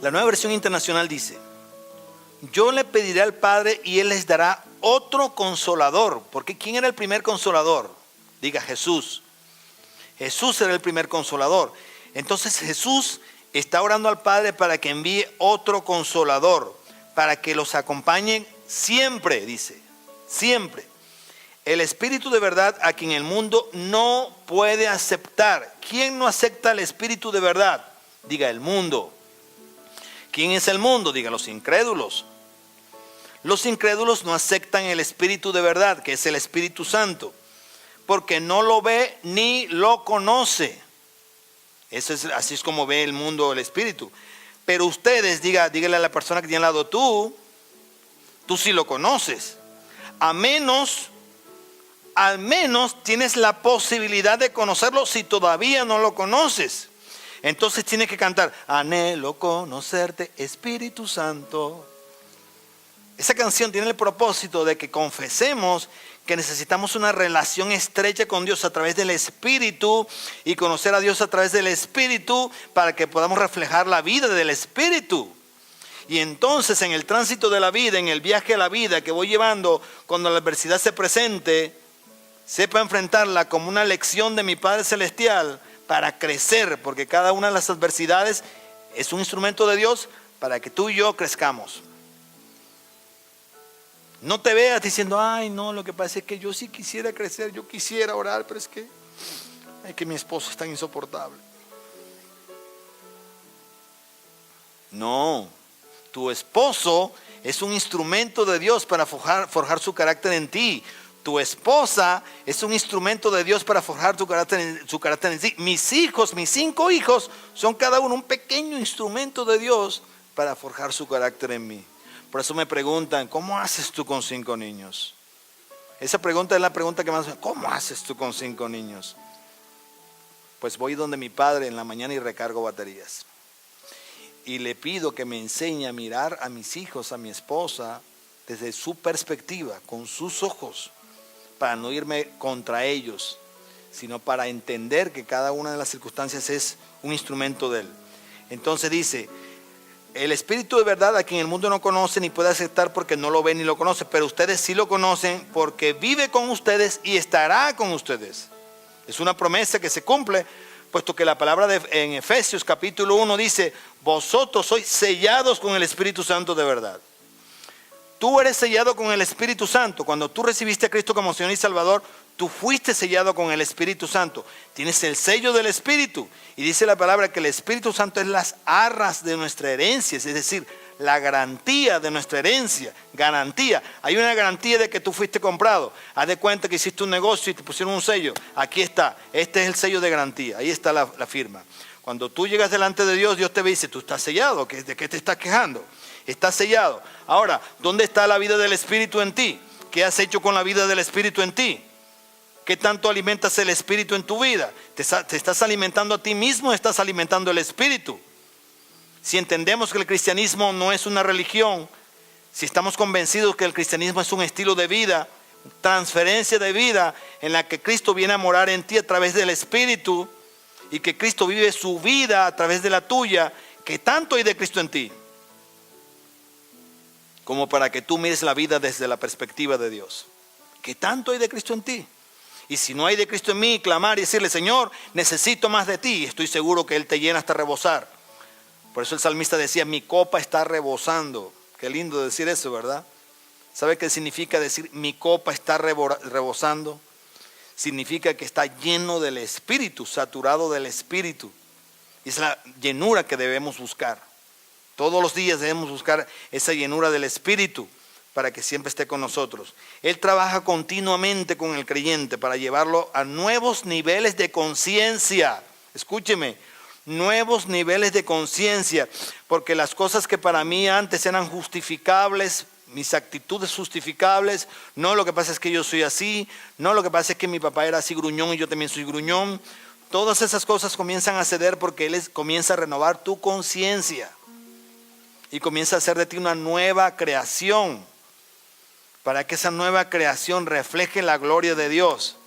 La Nueva Versión Internacional dice: yo le pediré al Padre y Él les dará otro consolador. Porque ¿quién era el primer consolador? Diga Jesús. Jesús era el primer consolador. Entonces Jesús está orando al Padre para que envíe otro consolador, para que los acompañen siempre, dice, siempre. El Espíritu de verdad, a quien el mundo no puede aceptar. ¿Quién no acepta el Espíritu de verdad? Diga, el mundo. ¿Quién es el mundo? Diga, los incrédulos. Los incrédulos no aceptan el Espíritu de verdad, que es el Espíritu Santo, porque no lo ve ni lo conoce. Así es como ve el mundo el Espíritu. Pero ustedes, dígale a la persona que tiene al lado, tú sí lo conoces. Al menos tienes la posibilidad de conocerlo si todavía no lo conoces. Entonces tienes que cantar: anhelo conocerte, Espíritu Santo. Esa canción tiene el propósito de que confesemos que necesitamos una relación estrecha con Dios a través del Espíritu y conocer a Dios a través del Espíritu para que podamos reflejar la vida del Espíritu. Y entonces en el tránsito de la vida, en el viaje a la vida que voy llevando, cuando la adversidad se presente, sepa enfrentarla como una lección de mi Padre Celestial para crecer, porque cada una de las adversidades es un instrumento de Dios para que tú y yo crezcamos. No te veas diciendo: ay no, lo que pasa es que yo sí quisiera crecer, yo quisiera orar, pero es que mi esposo es tan insoportable. No, tu esposo es un instrumento de Dios para forjar su carácter en ti. Tu esposa es un instrumento de Dios para forjar su carácter en ti. Mis 5 hijos, son cada uno un pequeño instrumento de Dios para forjar su carácter en mí. Por eso me preguntan: ¿cómo haces tú con 5 niños? Esa pregunta es la pregunta que más me... ¿Cómo haces tú con 5 niños? Pues voy donde mi padre en la mañana y recargo baterías. Y le pido que me enseñe a mirar a mis hijos, a mi esposa, desde su perspectiva, con sus ojos, para no irme contra ellos, sino para entender que cada una de las circunstancias es un instrumento de Él. Entonces dice: el Espíritu de verdad, a quien el mundo no conoce ni puede aceptar porque no lo ve ni lo conoce, pero ustedes sí lo conocen porque vive con ustedes y estará con ustedes. Es una promesa que se cumple, puesto que la palabra en Efesios capítulo 1 dice: vosotros sois sellados con el Espíritu Santo de verdad. Tú eres sellado con el Espíritu Santo. Cuando tú recibiste a Cristo como Señor y Salvador, tú fuiste sellado con el Espíritu Santo. Tienes el sello del Espíritu. Y dice la palabra que el Espíritu Santo es las arras de nuestra herencia, es decir, la garantía de nuestra herencia. Garantía. Hay una garantía de que tú fuiste comprado. Haz de cuenta que hiciste un negocio y te pusieron un sello. Aquí está. Este es el sello de garantía. Ahí está la firma. Cuando tú llegas delante de Dios, Dios te dice: tú estás sellado. ¿De qué te estás quejando? Estás sellado. Ahora, ¿dónde está la vida del Espíritu en ti? ¿Qué has hecho con la vida del Espíritu en ti? ¿Qué tanto alimentas el Espíritu en tu vida? ¿Te estás alimentando a ti mismo o estás alimentando el Espíritu? Si entendemos que el cristianismo no es una religión, si estamos convencidos que el cristianismo es un estilo de vida, transferencia de vida en la que Cristo viene a morar en ti a través del Espíritu y que Cristo vive su vida a través de la tuya, ¿qué tanto hay de Cristo en ti? Como para que tú mires la vida desde la perspectiva de Dios. ¿Qué tanto hay de Cristo en ti? Y si no hay de Cristo en mí, clamar y decirle: Señor, necesito más de ti. Estoy seguro que Él te llena hasta rebosar. Por eso el salmista decía: mi copa está rebosando. Qué lindo decir eso, ¿verdad? ¿Sabe qué significa decir mi copa está rebosando? Significa que está lleno del Espíritu, saturado del Espíritu. Y es la llenura que debemos buscar. Todos los días debemos buscar esa llenura del Espíritu para que siempre esté con nosotros. Él trabaja continuamente con el creyente para llevarlo a nuevos niveles de conciencia. Escúcheme, nuevos niveles de conciencia, porque las cosas que para mí antes eran justificables, mis actitudes justificables, no, lo que pasa es que yo soy así, no, lo que pasa es que mi papá era así gruñón y yo también soy gruñón. Todas esas cosas comienzan a ceder porque Él comienza a renovar tu conciencia. Y comienza a hacer de ti una nueva creación, para que esa nueva creación refleje la gloria de Dios.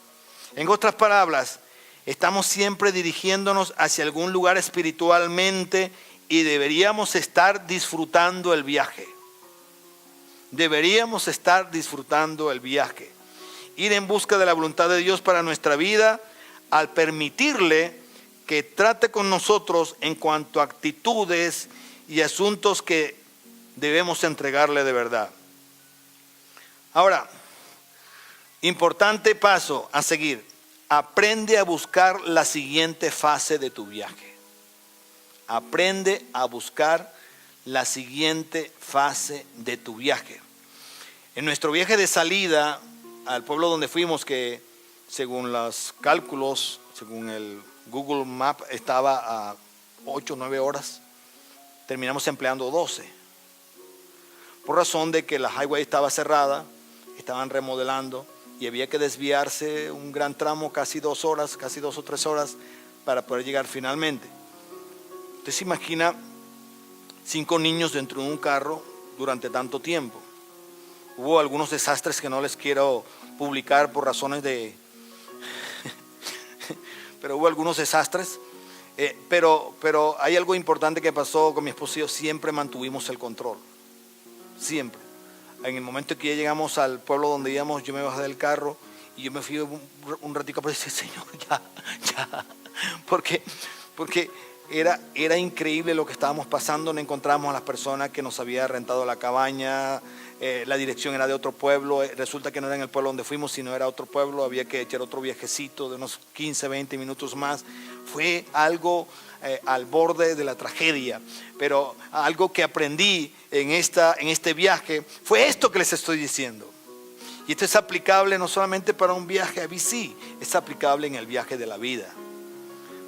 En otras palabras, estamos siempre dirigiéndonos hacia algún lugar espiritualmente y deberíamos estar disfrutando el viaje. Deberíamos estar disfrutando el viaje. Ir en busca de la voluntad de Dios para nuestra vida al permitirle que trate con nosotros en cuanto a actitudes y asuntos que debemos entregarle de verdad. Ahora, importante paso a seguir. Aprende a buscar la siguiente fase de tu viaje. Aprende a buscar la siguiente fase de tu viaje. En nuestro viaje de salida al pueblo donde fuimos, que según los cálculos, según el Google Map, estaba a 8 o 9 horas, terminamos empleando 12. Por razón de que la highway estaba cerrada, estaban remodelando y había que desviarse un gran tramo, casi 2 horas, casi 2 o 3 horas, para poder llegar finalmente. Usted se imagina 5 niños dentro de un carro durante tanto tiempo. Hubo algunos desastres que no les quiero publicar por razones de... pero hubo algunos desastres. Pero hay algo importante que pasó con mi esposo y yo. Siempre mantuvimos el control. Siempre. En el momento que ya llegamos al pueblo donde íbamos, yo me bajé del carro y yo me fui un ratico para decir, Señor, ya. Porque era increíble lo que estábamos pasando. No encontramos a las personas que nos había rentado la cabaña. La dirección era de otro pueblo. Resulta que no era en el pueblo donde fuimos, sino era otro pueblo. Había que echar otro viajecito de unos 15, 20 minutos más. Fue algo al borde de la tragedia. Pero algo que aprendí en este viaje fue esto que les estoy diciendo. Y esto es aplicable no solamente para un viaje a BC, es aplicable en el viaje de la vida.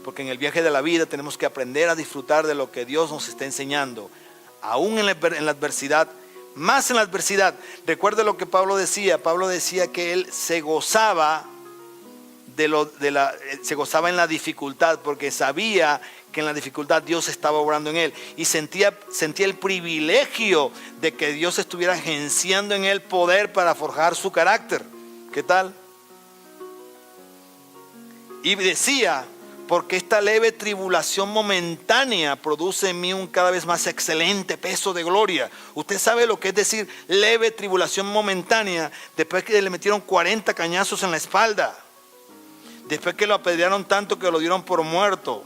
Porque en el viaje de la vida tenemos que aprender a disfrutar de lo que Dios nos está enseñando, aún en la adversidad, más en la adversidad. Recuerda lo que Pablo decía. Pablo decía que él se gozaba se gozaba en la dificultad, porque sabía que en la dificultad Dios estaba obrando en él, y sentía el privilegio de que Dios estuviera agenciando en él poder para forjar su carácter. ¿Qué tal? Y decía, porque esta leve tribulación momentánea produce en mí un cada vez más excelente peso de gloria. Usted sabe lo que es decir leve tribulación momentánea, después que le metieron 40 cañazos en la espalda, después que lo apedrearon tanto que lo dieron por muerto,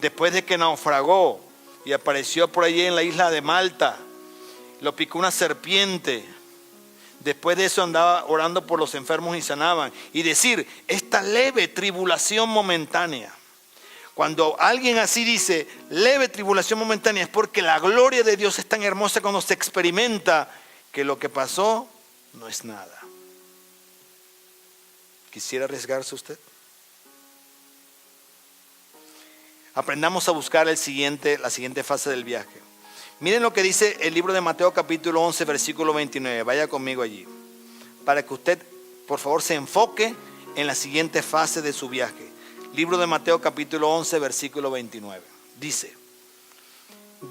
después de que naufragó y apareció por allí en la isla de Malta, lo picó una serpiente. Después de eso andaba orando por los enfermos y sanaban. Y decir, esta leve tribulación momentánea. Cuando alguien así dice, leve tribulación momentánea, es porque la gloria de Dios es tan hermosa cuando se experimenta que lo que pasó no es nada. ¿Quisiera arriesgarse usted? Aprendamos a buscar la siguiente fase del viaje. Miren lo que dice el libro de Mateo capítulo 11 versículo 29. Vaya conmigo allí, para que usted por favor se enfoque en la siguiente fase de su viaje. Libro de Mateo capítulo 11 versículo 29. Dice,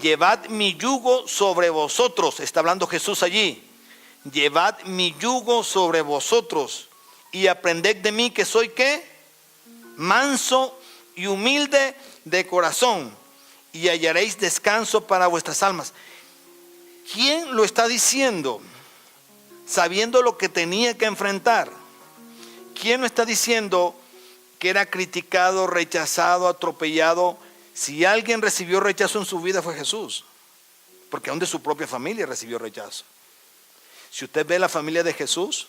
llevad mi yugo sobre vosotros. Está hablando Jesús allí. Llevad mi yugo sobre vosotros y aprended de mí, que soy ¿qué? Manso y humilde de corazón, y hallaréis descanso para vuestras almas. ¿Quién lo está diciendo? Sabiendo lo que tenía que enfrentar. ¿Quién lo está diciendo que era criticado, rechazado, atropellado? Si alguien recibió rechazo en su vida fue Jesús, porque aún de su propia familia recibió rechazo. Si usted ve la familia de Jesús,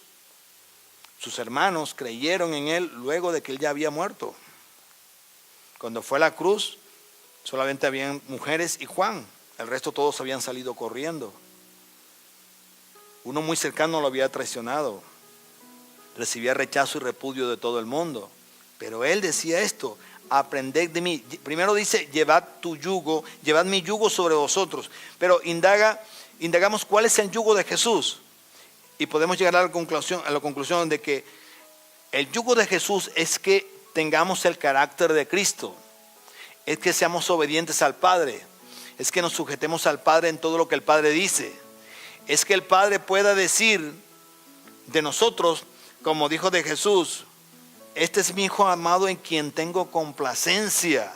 sus hermanos creyeron en él luego de que él ya había muerto. Cuando fue a la cruz, solamente habían mujeres y Juan. El resto todos habían salido corriendo. Uno muy cercano lo había traicionado. Recibía rechazo y repudio de todo el mundo. Pero él decía esto, aprended de mí. Primero dice, llevad mi yugo sobre vosotros. Pero indagamos cuál es el yugo de Jesús. Y podemos llegar a la conclusión de que el yugo de Jesús es que tengamos el carácter de Cristo, es que seamos obedientes al Padre, es que nos sujetemos al Padre en todo lo que el Padre dice, es que el Padre pueda decir de nosotros, como dijo de Jesús, este es mi Hijo amado en quien tengo complacencia.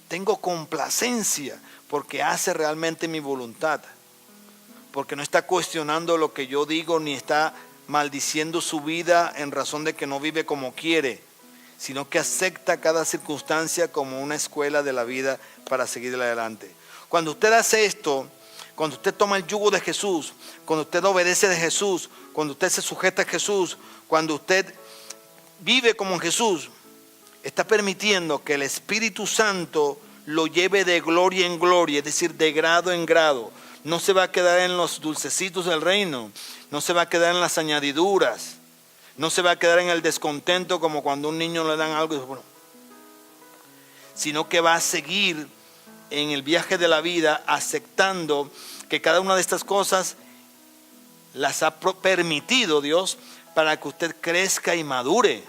tengo complacencia porque hace realmente mi voluntad, porque no está cuestionando lo que yo digo ni está maldiciendo su vida en razón de que no vive como quiere, sino que acepta cada circunstancia como una escuela de la vida para seguir adelante. Cuando usted hace esto, cuando usted toma el yugo de Jesús, cuando usted obedece de Jesús, cuando usted se sujeta a Jesús, cuando usted vive como Jesús, está permitiendo que el Espíritu Santo lo lleve de gloria en gloria, es decir, de grado en grado. No se va a quedar en los dulcecitos del reino, no se va a quedar en las añadiduras, no se va a quedar en el descontento como cuando a un niño le dan algo y dice, bueno, sino que va a seguir en el viaje de la vida aceptando que cada una de estas cosas las ha permitido Dios para que usted crezca y madure.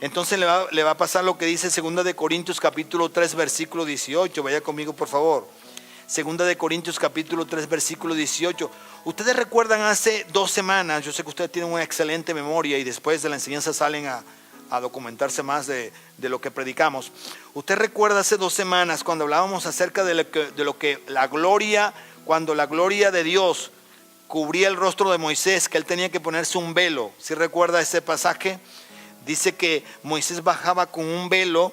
Entonces le va a pasar lo que dice 2 de Corintios capítulo 3 versículo 18. Vaya conmigo por favor. 2 de Corintios capítulo 3 versículo 18. Ustedes recuerdan hace 2 semanas, yo sé que ustedes tienen una excelente memoria y después de la enseñanza salen a documentarse más de lo que predicamos. Usted recuerda hace 2 semanas cuando hablábamos acerca de lo que la gloria, cuando la gloria de Dios cubría el rostro de Moisés, que él tenía que ponerse un velo. ¿Sí recuerda ese pasaje? Dice que Moisés bajaba con un velo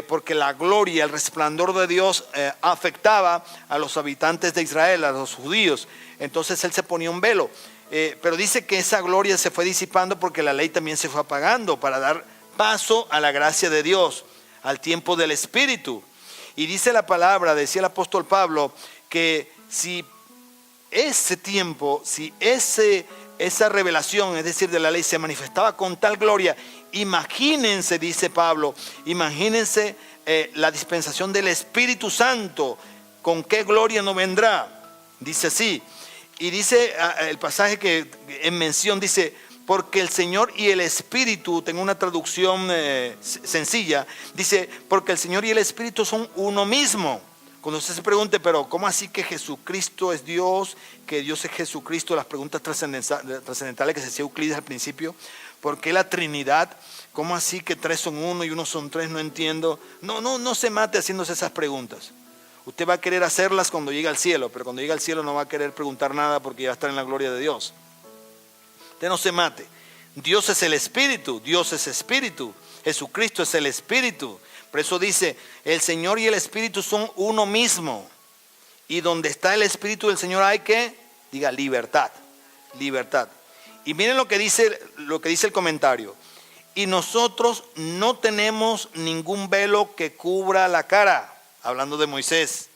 porque la gloria, el resplandor de Dios afectaba a los habitantes de Israel, a los judíos. Entonces él se ponía un velo. Pero dice que esa gloria se fue disipando porque la ley también se fue apagando para dar paso a la gracia de Dios, al tiempo del Espíritu. Y dice la palabra, decía el apóstol Pablo, que si ese tiempo, si esa revelación, es decir, de la ley se manifestaba con tal gloria, imagínense, dice Pablo, imagínense la dispensación del Espíritu Santo, con qué gloria no vendrá. Dice así. Y dice el pasaje que en mención, dice, porque el Señor y el Espíritu, tengo una traducción sencilla, dice, porque el Señor y el Espíritu son uno mismo. Cuando usted se pregunte, pero ¿cómo así que Jesucristo es Dios? Que Dios es Jesucristo, las preguntas trascendentales que se hacía Euclides al principio. ¿Por qué la Trinidad? ¿Cómo así que 3 son 1 y 1 son 3? No entiendo. No se mate haciéndose esas preguntas. Usted va a querer hacerlas cuando llegue al cielo, pero cuando llegue al cielo no va a querer preguntar nada porque ya va a estar en la gloria de Dios. Usted no se mate. Dios es el Espíritu, Dios es Espíritu, Jesucristo es el Espíritu. Por eso dice, el Señor y el Espíritu son uno mismo. Y donde está el Espíritu del Señor hay que, diga, libertad, libertad. Y miren lo que dice el comentario. Y nosotros no tenemos ningún velo que cubra la cara. Hablando de Moisés,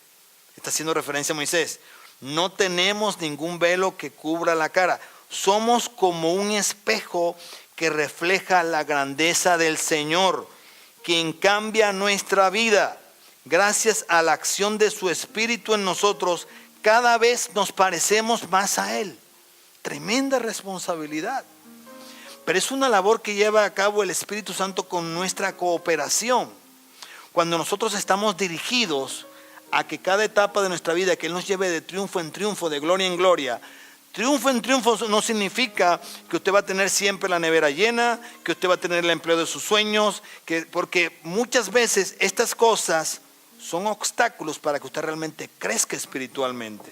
está haciendo referencia a Moisés. No tenemos ningún velo que cubra la cara. Somos como un espejo que refleja la grandeza del Señor, quien cambia nuestra vida. Gracias a la acción de su Espíritu en nosotros, cada vez nos parecemos más a Él. Tremenda responsabilidad. Pero es una labor que lleva a cabo el Espíritu Santo con nuestra cooperación. Cuando nosotros estamos dirigidos a que cada etapa de nuestra vida, que Él nos lleve de triunfo en triunfo, de gloria en gloria. Triunfo en triunfo no significa que usted va a tener siempre la nevera llena, que usted va a tener el empleo de sus sueños, porque muchas veces estas cosas son obstáculos para que usted realmente crezca espiritualmente.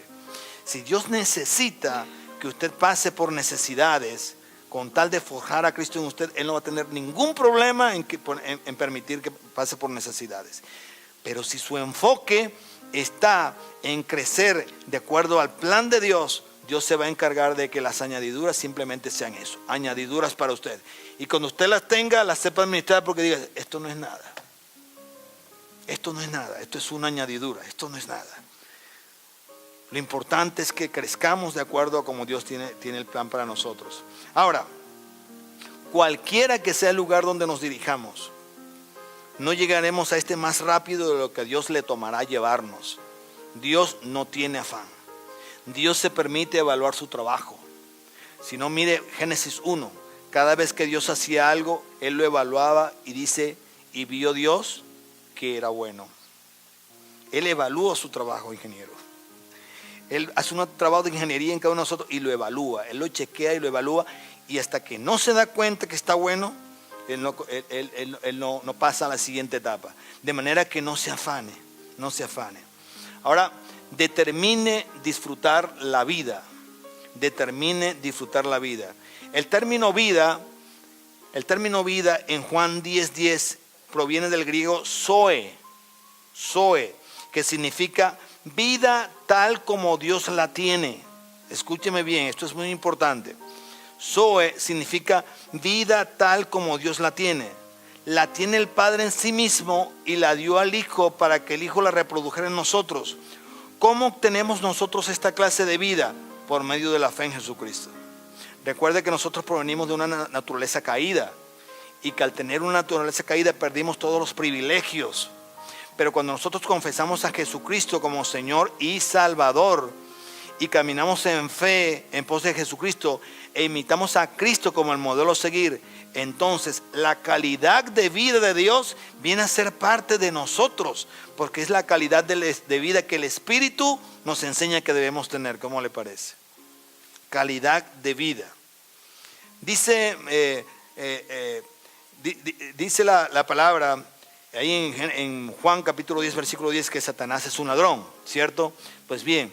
Si Dios necesita que usted pase por necesidades, con tal de forjar a Cristo en usted, Él no va a tener ningún problema en permitir que pase por necesidades. Pero si su enfoque está en crecer de acuerdo al plan de Dios, Dios se va a encargar de que las añadiduras simplemente sean eso, añadiduras para usted. Y cuando usted las tenga, las sepa administrar porque diga, esto no es nada. Esto no es nada, esto es una añadidura, esto no es nada. Lo importante es que crezcamos de acuerdo a como Dios tiene el plan para nosotros. Ahora, cualquiera que sea el lugar donde nos dirijamos, no llegaremos a este más rápido de lo que a Dios le tomará llevarnos. Dios no tiene afán. Dios se permite evaluar su trabajo. Si no, mire Génesis 1. Cada vez que Dios hacía algo, Él lo evaluaba y dice, y vio Dios que era bueno. Él evalúa su trabajo, ingeniero. Él hace un trabajo de ingeniería en cada uno de nosotros y lo evalúa. Él lo chequea y lo evalúa. Y hasta que no se da cuenta que está bueno, Él no pasa a la siguiente etapa. De manera que no se afane. No se afane. Ahora, determine disfrutar la vida. Determine disfrutar la vida. El término vida en Juan 10:10 proviene del griego zoe, que significa vida tal como Dios la tiene. Escúcheme bien, esto es muy importante. Zoe significa vida tal como Dios la tiene. La tiene el Padre en sí mismo y la dio al Hijo para que el Hijo la reprodujera en nosotros. ¿Cómo obtenemos nosotros esta clase de vida? Por medio de la fe en Jesucristo. Recuerde que nosotros provenimos de una naturaleza caída y que al tener una naturaleza caída perdimos todos los privilegios. Pero cuando nosotros confesamos a Jesucristo como Señor y Salvador y caminamos en fe en pos de Jesucristo e imitamos a Cristo como el modelo a seguir, entonces la calidad de vida de Dios viene a ser parte de nosotros, porque es la calidad de vida que el Espíritu nos enseña que debemos tener. ¿Cómo le parece? Calidad de vida. Dice la palabra ahí en Juan capítulo 10 versículo 10 que Satanás es un ladrón, ¿cierto? Pues bien,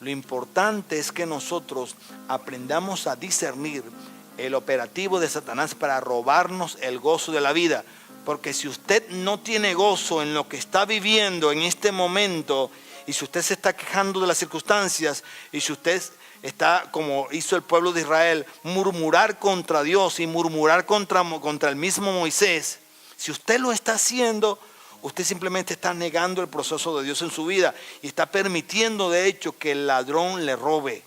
lo importante es que nosotros aprendamos a discernir el operativo de Satanás para robarnos el gozo de la vida. Porque si usted no tiene gozo en lo que está viviendo en este momento, y si usted se está quejando de las circunstancias, y si usted está, como hizo el pueblo de Israel, murmurar contra Dios y murmurar contra el mismo Moisés, si usted lo está haciendo, usted simplemente está negando el proceso de Dios en su vida y está permitiendo de hecho que el ladrón le robe.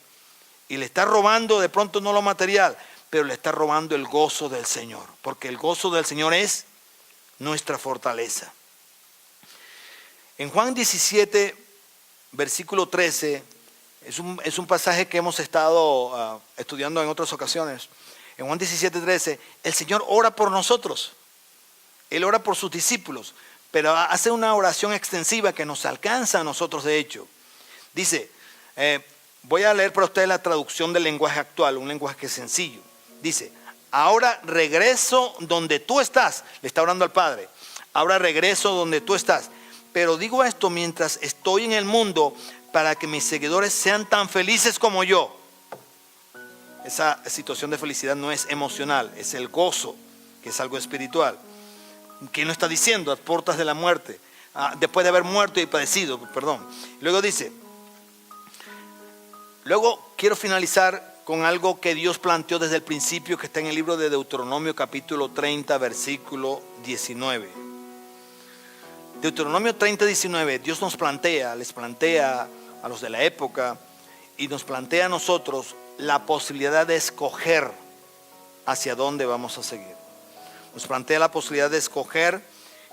Y le está robando de pronto no lo material, pero le está robando el gozo del Señor, porque el gozo del Señor es nuestra fortaleza. En Juan 17, versículo 13, es un pasaje que hemos estado estudiando en otras ocasiones. En Juan 17, 13, el Señor ora por nosotros. Él ora por sus discípulos, pero hace una oración extensiva que nos alcanza a nosotros de hecho. Dice, voy a leer para ustedes la traducción del lenguaje actual, un lenguaje que es sencillo. Dice, ahora regreso donde tú estás. Le está orando al Padre. Ahora regreso donde tú estás. Pero digo esto mientras estoy en el mundo para que mis seguidores sean tan felices como yo. Esa situación de felicidad no es emocional, es el gozo, que es algo espiritual. ¿Quién lo está diciendo? A puertas de la muerte. Después de haber muerto y padecido, perdón. Luego dice, luego quiero finalizar con algo que Dios planteó desde el principio, que está en el libro de Deuteronomio capítulo 30 versículo 19. Deuteronomio 30, 19, Dios les plantea a los de la época y nos plantea a nosotros la posibilidad de escoger hacia dónde vamos a seguir. Nos plantea la posibilidad de escoger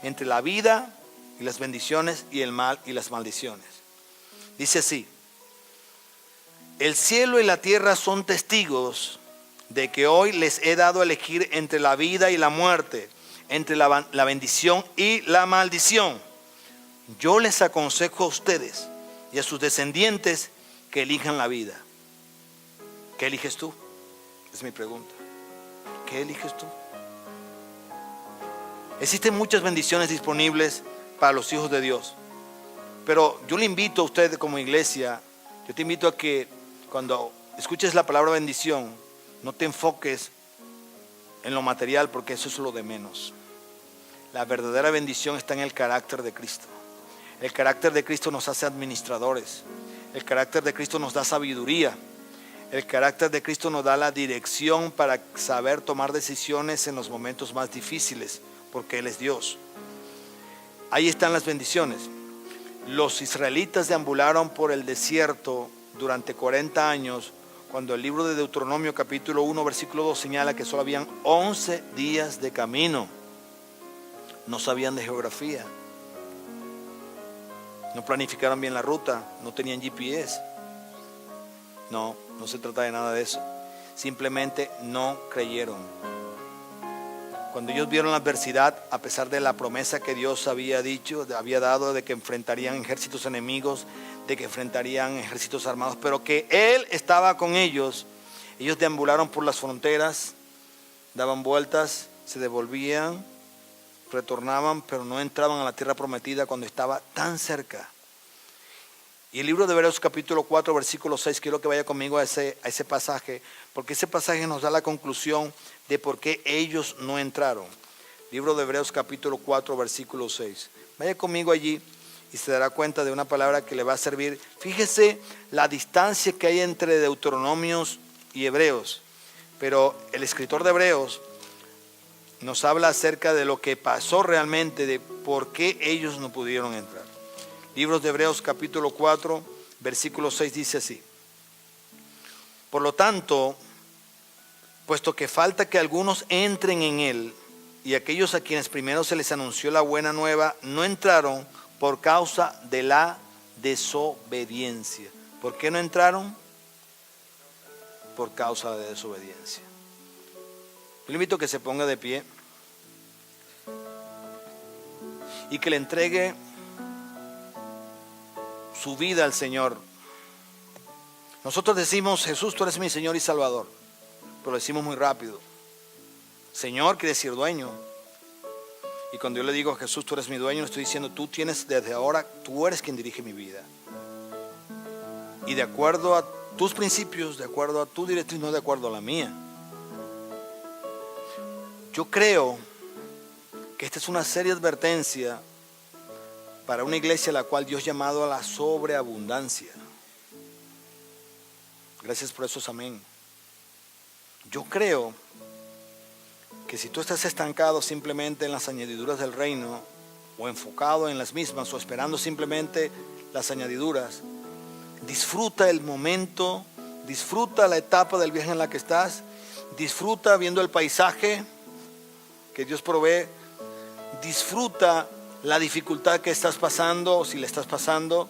entre la vida y las bendiciones y el mal y las maldiciones. Dice así, el cielo y la tierra son testigos de que hoy les he dado a elegir entre la vida y la muerte, entre la bendición y la maldición. Yo les aconsejo a ustedes y a sus descendientes que elijan la vida. ¿Qué eliges tú? Es mi pregunta. ¿Qué eliges tú? Existen muchas bendiciones disponibles para los hijos de Dios, pero yo le invito a usted como iglesia, yo te invito a que cuando escuches la palabra bendición, no te enfoques en lo material, porque eso es lo de menos. La verdadera bendición está en el carácter de Cristo. El carácter de Cristo nos hace administradores. El carácter de Cristo nos da sabiduría. El carácter de Cristo nos da la dirección para saber tomar decisiones en los momentos más difíciles, porque Él es Dios. Ahí están las bendiciones. Los israelitas deambularon por el desierto durante 40 años, cuando el libro de Deuteronomio capítulo 1 versículo 2 señala que solo habían 11 días de camino. No sabían de geografía, no planificaron bien la ruta, no tenían GPS. No se trata de nada de eso. Simplemente no creyeron. Cuando ellos vieron la adversidad, a pesar de la promesa que Dios había dado de que enfrentarían ejércitos enemigos, de que enfrentarían ejércitos armados, pero que Él estaba con ellos, ellos deambularon por las fronteras, daban vueltas, se devolvían, retornaban, pero no entraban a la tierra prometida cuando estaba tan cerca. Y el libro de Hebreos capítulo 4, versículo 6, quiero que vaya conmigo a ese pasaje, porque ese pasaje nos da la conclusión de por qué ellos no entraron. Libro de Hebreos capítulo 4, versículo 6. Vaya conmigo allí y se dará cuenta de una palabra que le va a servir. Fíjese la distancia que hay entre Deuteronomios y Hebreos, pero el escritor de Hebreos nos habla acerca de lo que pasó realmente, de por qué ellos no pudieron entrar. Libros de Hebreos capítulo 4, versículo 6 dice así: por lo tanto, puesto que falta que algunos entren en él, y aquellos a quienes primero se les anunció la buena nueva no entraron por causa de la desobediencia. ¿Por qué no entraron? Por causa de la desobediencia. Yo le invito a que se ponga de pie y que le entregue su vida al Señor. Nosotros decimos: Jesús, tú eres mi Señor y Salvador, pero lo decimos muy rápido. Señor quiere decir dueño. Y cuando yo le digo: Jesús, tú eres mi dueño, le estoy diciendo: tú tienes desde ahora, tú eres quien dirige mi vida. Y de acuerdo a tus principios, de acuerdo a tu directriz, no de acuerdo a la mía. Yo creo que esta es una seria advertencia para una iglesia a la cual Dios ha llamado a la sobreabundancia. Gracias por esos amén. Yo creo que si tú estás estancado simplemente en las añadiduras del reino, o enfocado en las mismas, o esperando simplemente las añadiduras, disfruta el momento, disfruta la etapa del viaje en la que estás, disfruta viendo el paisaje que Dios provee, disfruta la dificultad que estás pasando, o si le estás pasando,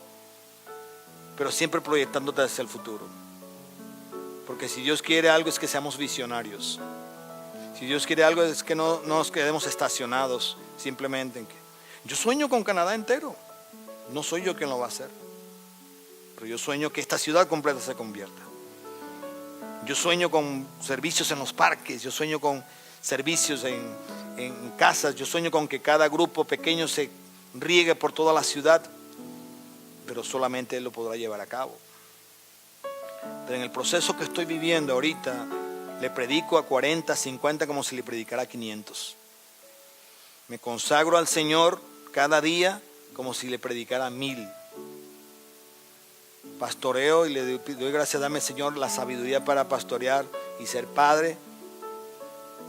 pero siempre proyectándote hacia el futuro. Porque si Dios quiere algo es que seamos visionarios. Si Dios quiere algo es que no nos quedemos estacionados simplemente en que yo sueño con Canadá entero. No soy yo quien lo va a hacer, pero yo sueño que esta ciudad completa se convierta. Yo sueño con servicios en los parques, yo sueño con servicios en casas, yo sueño con que cada grupo pequeño se riegue por toda la ciudad, pero solamente Él lo podrá llevar a cabo. Pero en el proceso que estoy viviendo ahorita, le predico a 40, 50 como si le predicara a 500. Me consagro al Señor cada día como si le predicara a 1000. Pastoreo y le doy gracias, dame Señor la sabiduría para pastorear y ser padre,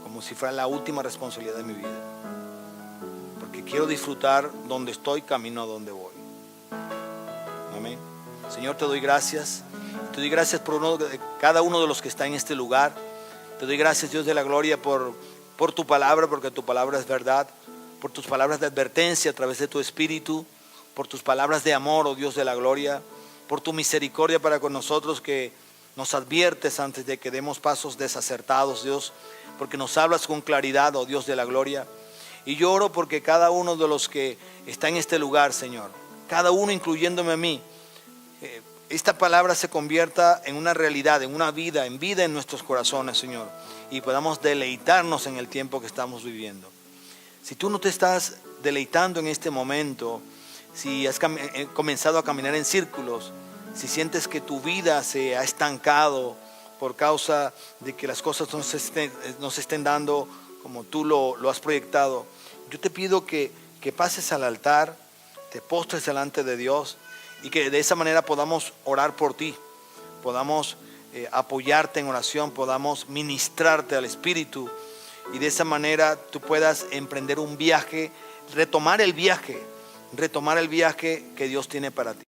como si fuera la última responsabilidad de mi vida. Porque quiero disfrutar donde estoy, camino a donde voy. Amén. Señor, te doy gracias. Te doy gracias por cada uno de los que está en este lugar. Te doy gracias, Dios de la gloria, por tu palabra, porque tu palabra es verdad. Por tus palabras de advertencia a través de tu Espíritu. Por tus palabras de amor, oh Dios de la gloria. Por tu misericordia para con nosotros, que nos adviertes antes de que demos pasos desacertados, Dios. Porque nos hablas con claridad, oh Dios de la gloria. Y yo oro porque cada uno de los que está en este lugar, Señor, cada uno incluyéndome a mí, esta palabra se convierta en una realidad, en una vida, en nuestros corazones, Señor. Y podamos deleitarnos en el tiempo que estamos viviendo. Si tú no te estás deleitando en este momento, si has comenzado a caminar en círculos, si sientes que tu vida se ha estancado por causa de que las cosas no se estén dando como tú lo has proyectado, yo te pido que pases al altar, te postres delante de Dios y que de esa manera podamos orar por ti, podamos apoyarte en oración, podamos ministrarte al Espíritu y de esa manera tú puedas emprender un viaje, retomar el viaje que Dios tiene para ti.